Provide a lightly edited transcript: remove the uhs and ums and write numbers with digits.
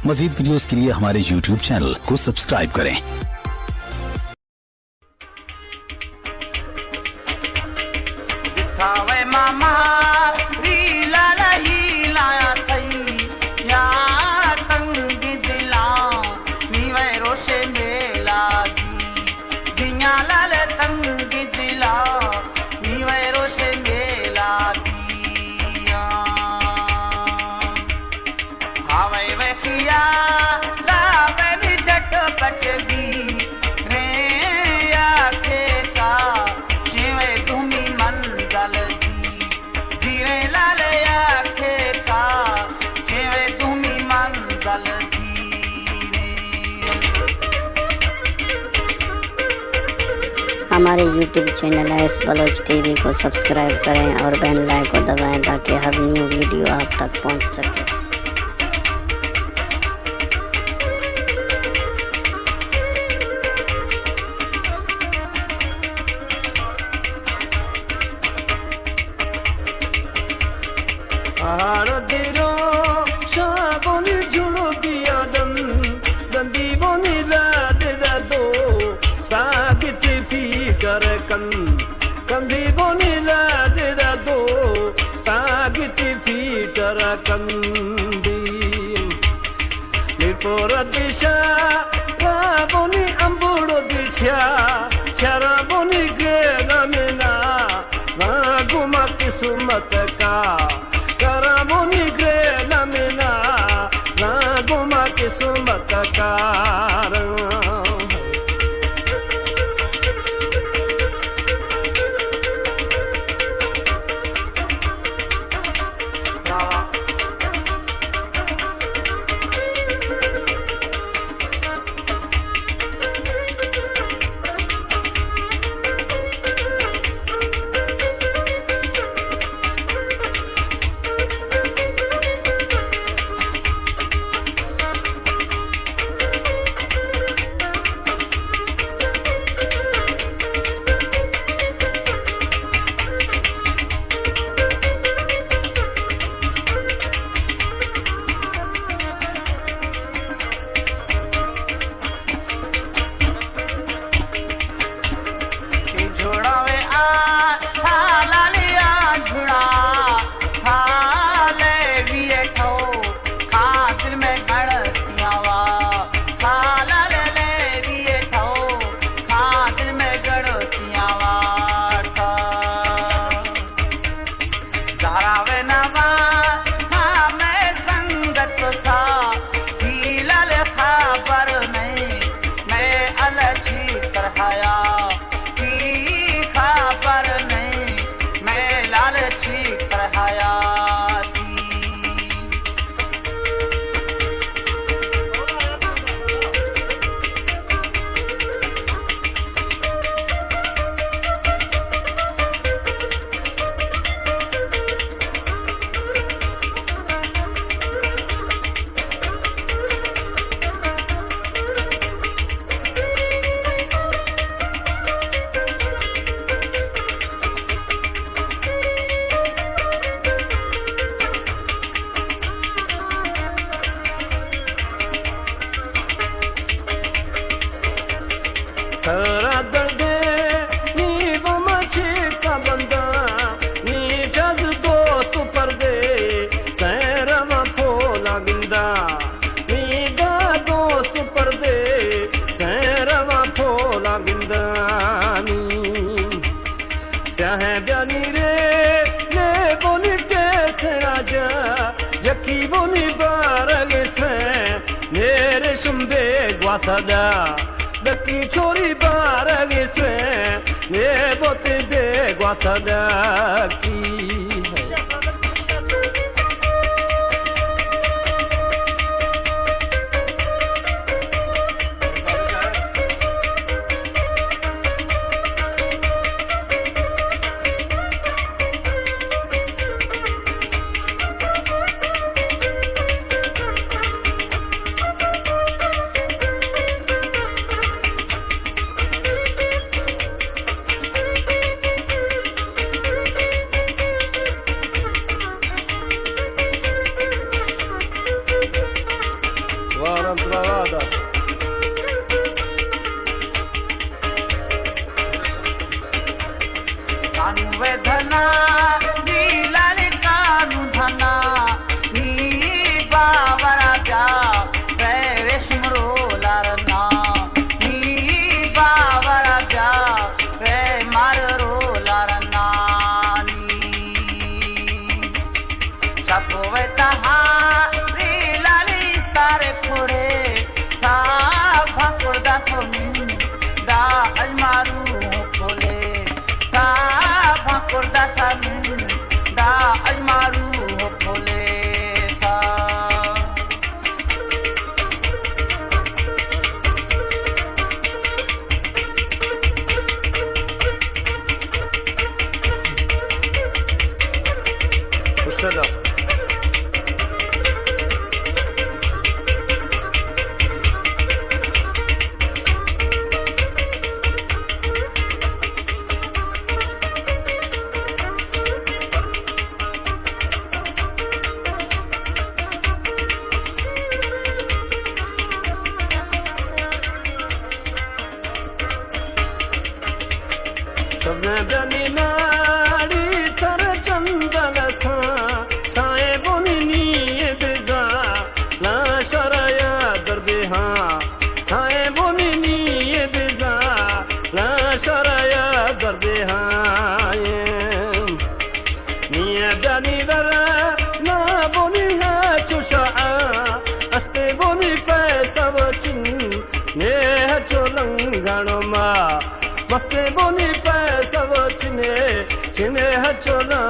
मजीद videos के लिए हमारे YouTube चैनल को सब्सक्राइब करें। हमारे YouTube channel S Baloch TV को सब्सक्राइब करें और बेल आइकन को दबाएं ताकि हर न्यू वीडियो आप तक पहुंच सके। कंदी बोनी ला दे दो सागिती फीटर कंदी निर्पोर दिशा राबोनी अंबुड़ो दिशा चरा बोनी गे नमिना गुमा किस्मत का करा बोनी गे नमिना गुमा किस्मत का सारा दर्द नी वो मछी का बंदा नी जज दोस्त पर दे सैरवा फोला गिंदा नी गा दोस्त पर दे सैरवा फोला गिंदा नी चाहे ब्यानी रे ले बोली जैसे राजा जकी बोली बारग से मेरे शुंदे ग्वाथदा दकी छोरी बारगी से ये बोते दे ग्वाथदा की परंपरावाद कानू वेधना नीलाली कानू धना नी बावरा जा रेशम रोलारना नी बावरा जा रे मार रोलारना सब वेतहा नीलाली स्तारे खोड़े था भाकुर दा थोमिन दा अलमारू खोले था भाकुर दा थोमिन दा अलमारू खोले था खुशदा सबने नाड़ी तर चंदन साए बोनी नीयत जा ना शराया दर्दे हाँ साए बोनी नीयत जा ना शराया दर्दे हाँ नीयत जानी दर ना बोनी ना चुशा अस्ते बोनी पैसा बचिन ने चोलंगानो मा मस्ते बोनी पैसा चिने चिने हचोला